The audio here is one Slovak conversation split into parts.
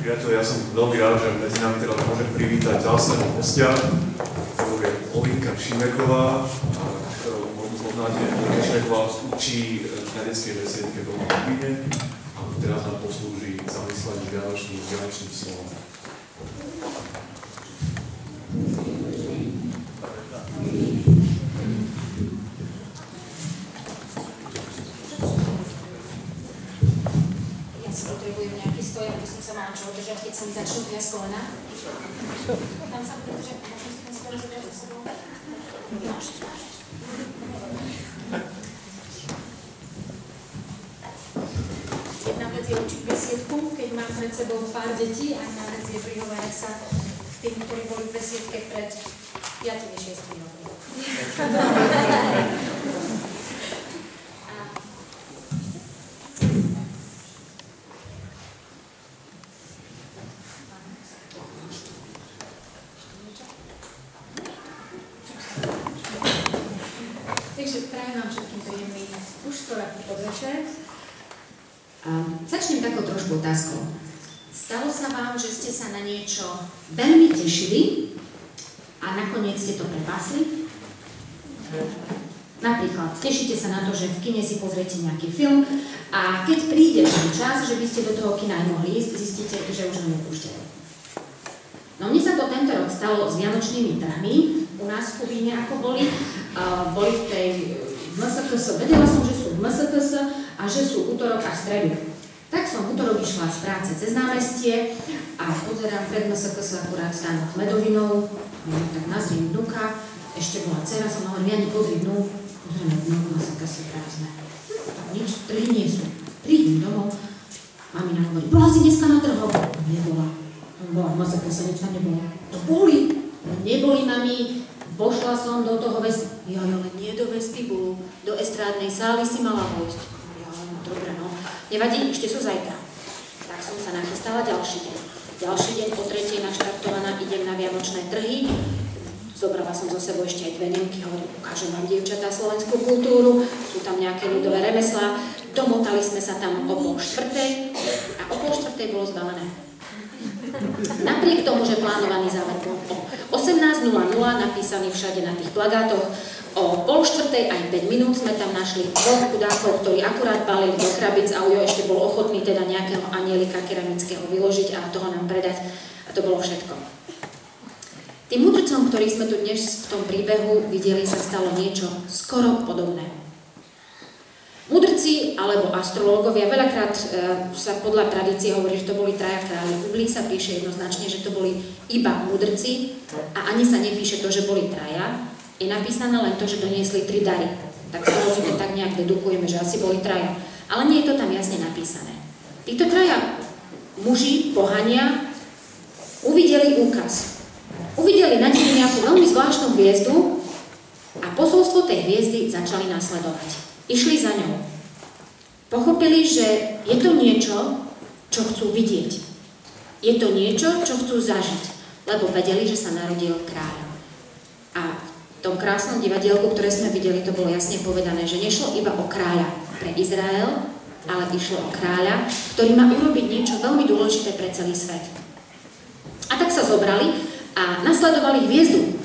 priatelia, ja som veľmi rád, že medzi nami teda môžem privítať zásadného hostia, ktorou je Olinka Šimeková, ktorou možno poznáte. Olinka Šimeková učí na detskej besiedke v Lubine a teraz nám poslúži zamyslenie vianočným slovom. Keď sa mi začnú triasť kolena. Tam sa bude držať, môžem si ten skoro zobrať za sebou. Môžeš. Jedna vec je učiť besiedku, keď mám pred sebou pár detí, a jedna vec je prihovárať sa k tým, ktorí boli v besiedke pred 5-6 rokmi. Začnem takou trošku otázkou. Stalo sa vám, že ste sa na niečo veľmi tešili a nakoniec ste to prepásli? Napríklad, tešíte sa na to, že v kine si pozriete nejaký film a keď príde ten čas, že by ste do toho kina aj mohli ísť, zistíte, že už ho nepúšťajú. No mne sa to tento rok stalo s vianočnými trhmi, u nás v Kubíne ako boli v tej MSKS, vedela som, že sú v MSKS a že sú útorok a stredu. Tak som útorok išla z práce cez námestie a pozerám pred MSKS akurát stánok s medovinou, tak nazriem vnuka, ešte bola dcera, som hovorila, Jani, pozri dnu, pozrieme dnu, MSKS prázdne. Tak nič, trhy nie sú. Prídem domov, mamina hovorí, bola si dneska na trhoch? Nebola. Bola v MSKS, nič tam nebolo. To boli. Neboli, mami, pošla som do toho vestibu. Ja, ale nie do vestibulu, do estrádnej sály si mala vojsť. Ja, no dobre, no. Nevadí, ešte sú zajtra. Tak som sa nachystala ďalší deň. Ďalší deň o 3:00 naštartovaná, idem na vianočné trhy. Zobrala som zo sebou ešte aj 2 Nemky, hovorím, ukážem vám, dievčatá, slovenskú kultúru, sú tam nejaké ľudové remeslá. Domotali sme sa tam o 3:30 a o 3:30 bolo zbalené. Napriek tomu, že plánovaný záver bol o 18:00 napísaný všade na tých plagátoch, o 3:30 aj 5 minút sme tam našli 2 chudákov, ktorí akurát balili do krabic a Ujo ešte bol ochotný teda nejakého anielika keramického vyložiť a toho nám predať a to bolo všetko. Tým mudrcom, ktorí sme tu dnes v tom príbehu videli, sa stalo niečo skoro podobné. Mudrci alebo astrológovia, veľakrát sa podľa tradície hovorí, že to boli 3 králi. V Biblii sa píše jednoznačne, že to boli iba mudrci a ani sa nepíše to, že boli 3. Je napísané len to, že doniesli 3 dary. Tak to tak nejak dedukujeme, že asi boli 3. Ale nie je to tam jasne napísané. Títo 3 muži, pohania, uvideli úkaz. Uvideli na nebi nejakú veľmi zvláštnu hviezdu a posolstvo tej hviezdy začali nasledovať. Išli za ňou. Pochopili, že je to niečo, čo chcú vidieť. Je to niečo, čo chcú zažiť, lebo vedeli, že sa narodil kráľ. A v tom krásnom divadielku, ktoré sme videli, to bolo jasne povedané, že nešlo iba o kráľa pre Izrael, ale išlo o kráľa, ktorý má urobiť niečo veľmi dôležité pre celý svet. A tak sa zobrali a nasledovali hviezdu,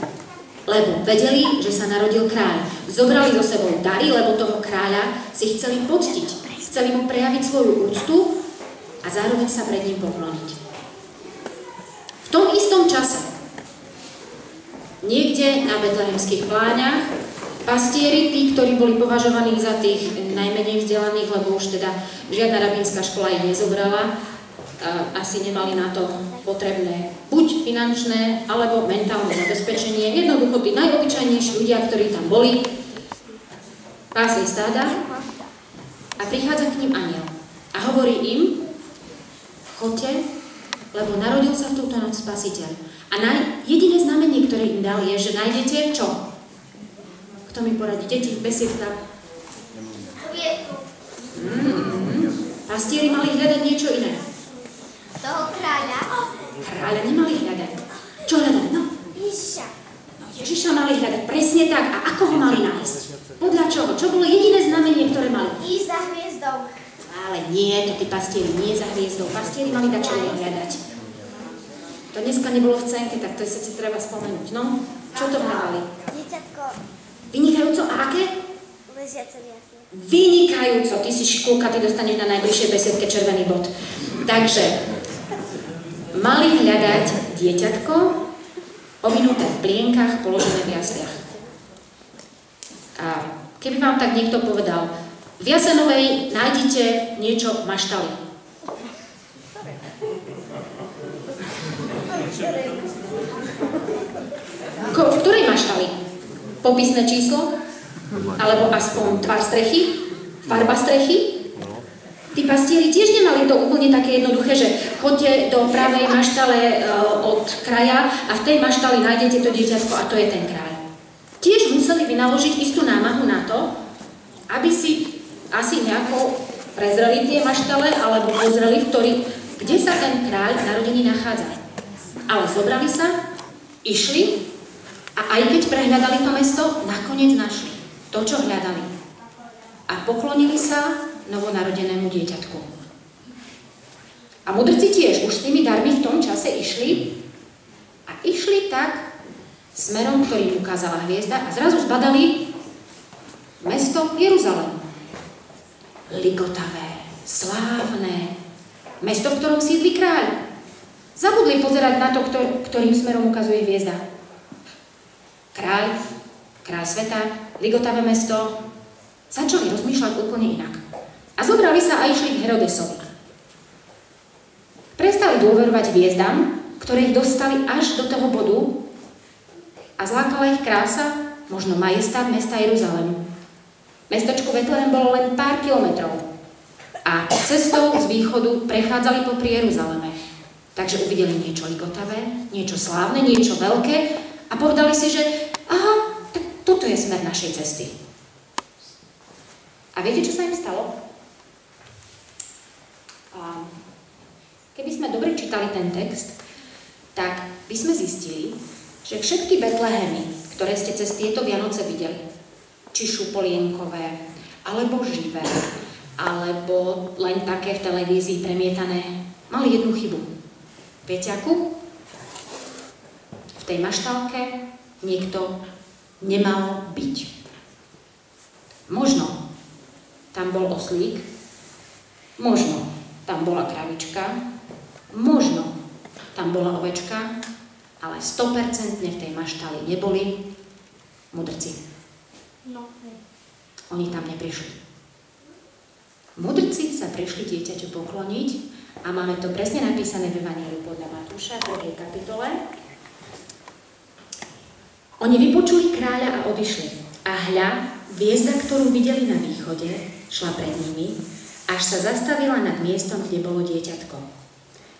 lebo vedeli, že sa narodil kráľ. Zobrali so sebou dary, lebo toho kráľa si chceli poctiť. Chceli mu prejaviť svoju úctu a zároveň sa pred ním pokloniť. V tom istom čase, niekde na betlehemských pláňach, pastieri, tí, ktorí boli považovaní za tých najmenej vzdelaných, lebo už teda žiadna rabínska škola ich nezobrala, asi nemali na to potrebné buď finančné, alebo mentálne zabezpečenie. Jednoducho tí najobyčajnejší ľudia, ktorí tam boli, pásli stáda a prichádza k ním anjel a hovorí im, choďte, lebo narodil sa v túto noc Spasiteľ. A jediné znamenie, ktoré im dal, je, že nájdete čo? Kto mi poradí? Deti, besiedka? Pastieri mali hľadať niečo iné. Toho kráľa? Kráľa nemali hľadať. Čo hľadať? No? Ježiša. No Ježiša mali hľadať, presne tak. A ako ho mali nájsť? Podľa čoho? Čo bolo jediné znamenie, ktoré mali? Ísť za hviezdou. Ale nie, to tí pastieri nie za hviezdou. Pastieri mali dať čo hľadať. To dneska nebolo v cenke, tak to si treba spomenúť. No, čo to hľadali? Dieťatko. Vynikajúco. A aké? Ležiace v jasli. Vynikajúco. Ty si šikulka, ty dostaneš na najbližšej besiedke červený bod. Takže mali hľadať dieťatko, ovinuté v plienkach, položené v jasliach. A keby vám tak niekto povedal, v Jasenovej nájdete niečo v maštali. V ktorej maštali? Popisné číslo? Alebo aspoň tvar strechy? Farba strechy? Tí pastieri tiež nemali to úplne také jednoduché, že choďte do pravej maštale od kraja a v tej maštali nájdete to dieťatko a to je ten kráľ. Tiež museli vynaložiť istú námahu na to, aby si asi nejako prezreli tie maštale alebo pozreli, kde sa ten kráľ narodení nachádza. Ale zobrali sa, išli a aj keď prehľadali to mesto, nakoniec našli to, čo hľadali. A poklonili sa novonarodenému dieťatku. A mudrci tiež už s tými darmi v tom čase išli a išli tak smerom, ktorý ukázala hviezda a zrazu zbadali mesto Jeruzalém. Ligotavé, slávne, mesto, v ktorom sídli kráľ. Zabudli pozerať na to, ktorým smerom ukazuje hviezda. Kráľ sveta, ligotavé mesto, začali rozmýšľať úplne inak. A zobrali sa a išli k Herodesovi. Prestali dôverovať hviezdam, ktoré ich dostali až do toho bodu a zlákala ich krása, možno majestát mesta Jeruzalém. Mestečko Betlehem bolo len pár kilometrov a cestou z východu prechádzali popri Jeruzaleme. Takže uvideli niečo ligotavé, niečo slávne, niečo veľké a povedali si, že aha, tak toto je smer našej cesty. A viete, čo sa im stalo? Keby sme dobre čítali ten text, tak by sme zistili, že všetky Betlehemy, ktoré ste cez tieto Vianoce videli, či šupolienkové, alebo živé, alebo len také v televízii premietané, mali jednu chybu. Viete akú? V tej maštálke niekto nemal byť. Možno tam bol oslík, možno tam bola kravička, možno tam bola ovečka, ale 100% v tej maštáli neboli mudrci. No. Oni tam neprišli. Mudrci sa prišli dieťaťu pokloniť a máme to presne napísané v Evanjeliu podľa Matúša, v 2. kapitole. Oni vypočuli kráľa a odišli. A hľa, hviezda, ktorú videli na východe, šla pred nimi, až sa zastavila nad miestom, kde bolo dieťatko.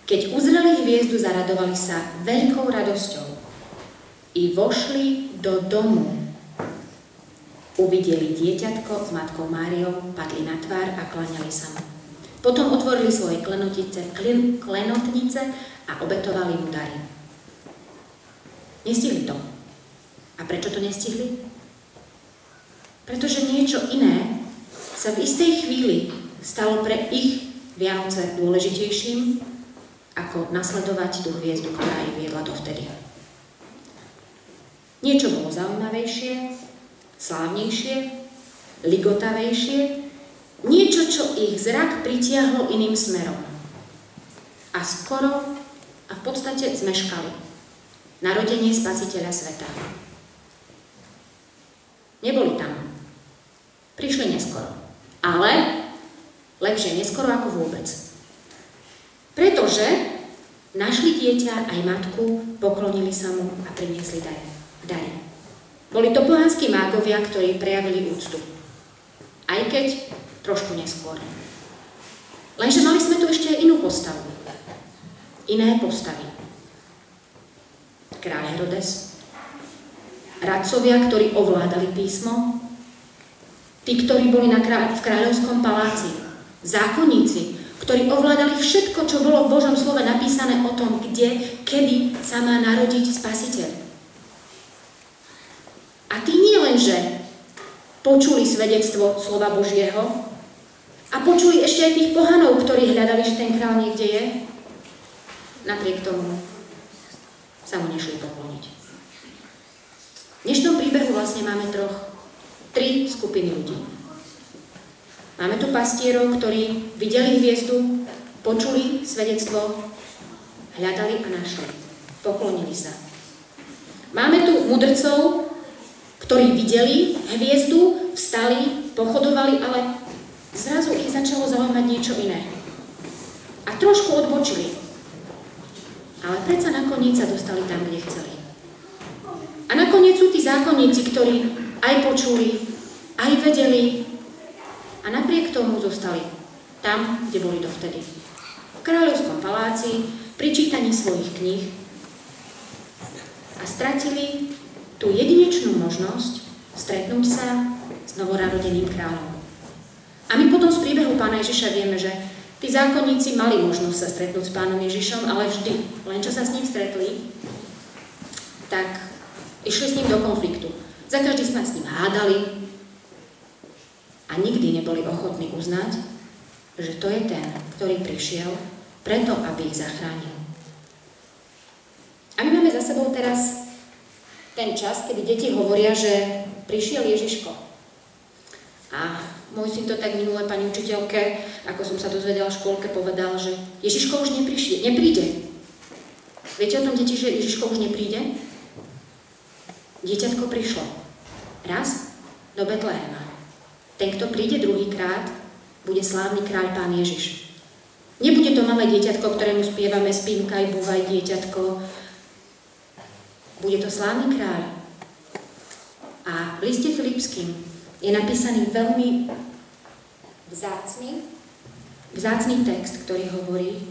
Keď uzreli hviezdu, zaradovali sa veľkou radosťou. I vošli do domu. Uvideli dieťatko s matkou Máriou, padli na tvár a kláňali sa mu. Potom otvorili svoje klenotnice a obetovali mu dary. Nestihli to. A prečo to nestihli? Pretože niečo iné sa v istej chvíli stalo pre ich Vianoce dôležitejším, ako nasledovať tú hviezdu, ktorá ich viedla dovtedy. Niečo bolo zaujímavejšie, slávnejšie, ligotavejšie, niečo, čo ich zrak pritiahlo iným smerom. A skoro a v podstate zmeškali narodenie Spasiteľa sveta. Neboli tam. Prišli neskoro. Ale lepšie neskoro ako vôbec. Pretože našli dieťa aj matku, poklonili sa mu a priniesli dary. Boli to pohanskí mágovia, ktorí prejavili úctu. Aj keď trošku neskôr. Lenže mali sme tu ešte aj inú postavu. Iné postavy. Kráľ Herodes, radcovia, ktorí ovládali písmo, tí, ktorí boli v kráľovskom paláci, zákonníci, ktorí ovládali všetko, čo bolo v Božom slove napísané o tom, kde, kedy sa má narodiť Spasiteľ. A tí nie len, že počuli svedectvo slova Božieho a počuli ešte aj tých pohanov, ktorí hľadali, že ten kráľ niekde je, napriek tomu sa mu nešli pokloniť. V dnešnom príbehu vlastne máme tri skupiny ľudí. Máme tu pastierov, ktorí videli hviezdu, počuli svedectvo, hľadali a našli. Poklonili sa. Máme tu mudrcov, ktorí videli hviezdu, vstali, pochodovali, ale zrazu ich začalo zaujímať niečo iné. A trošku odbočili. Ale predsa nakoniec sa dostali tam, kde chceli. A nakoniec sú tí zákonníci, ktorí aj počuli, aj vedeli a napriek tomu zostali tam, kde boli dovtedy. V kráľovskom paláci, pri čítaní svojich kníh a stratili tú jedinečnú možnosť stretnúť sa s novonarodeným kráľom. A my potom z príbehu Pána Ježiša vieme, že tí zákonníci mali možnosť sa stretnúť s Pánom Ježišom, ale vždy, len čo sa s ním stretli, tak išli s ním do konfliktu. Za každý sme s ním hádali a nikdy neboli ochotní uznať, že to je ten, ktorý prišiel preto, aby ich zachránil. A my máme za sebou teraz ten čas, kedy deti hovoria, že prišiel Ježiško. A môj syn to tak minule pani učiteľke, ako som sa dozvedela v škôlke, povedal, že Ježiško už nepríde. Viete o tom, deti, že Ježiško už nepríde? Dieťatko prišlo. Raz do Betlehema. Ten, kto príde druhýkrát, bude slávny kráľ Pán Ježiš. Nebude to malé dieťatko, ktorému spievame spínkaj, búvaj, dieťatko. Bude to slávny kráľ. A v liste Filipským je napísaný veľmi vzácny text, ktorý hovorí,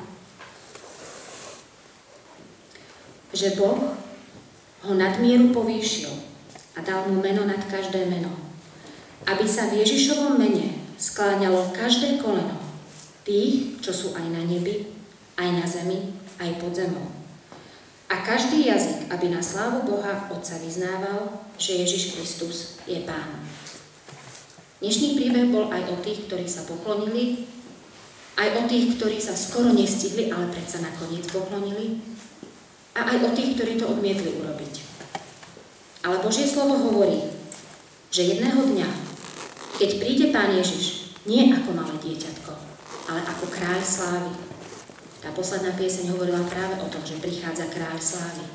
že Boh ho nadmieru povýšil a dal mu meno nad každé meno, aby sa v Ježišovom mene skláňalo každé koleno tých, čo sú aj na nebi, aj na zemi, aj pod zemou. A každý jazyk, aby na slávu Boha Otca vyznával, že Ježiš Kristus je Pán. Dnešný príbeh bol aj o tých, ktorí sa poklonili, aj o tých, ktorí sa skoro nestihli, ale predsa nakoniec poklonili, a aj o tých, ktorí to odmietli urobiť. Ale Božie slovo hovorí, že jedného dňa, keď príde Pán Ježiš, nie ako malé dieťatko, ale ako kráľ slávy. Tá posledná pieseň hovorila práve o tom, že prichádza kráľ slávy.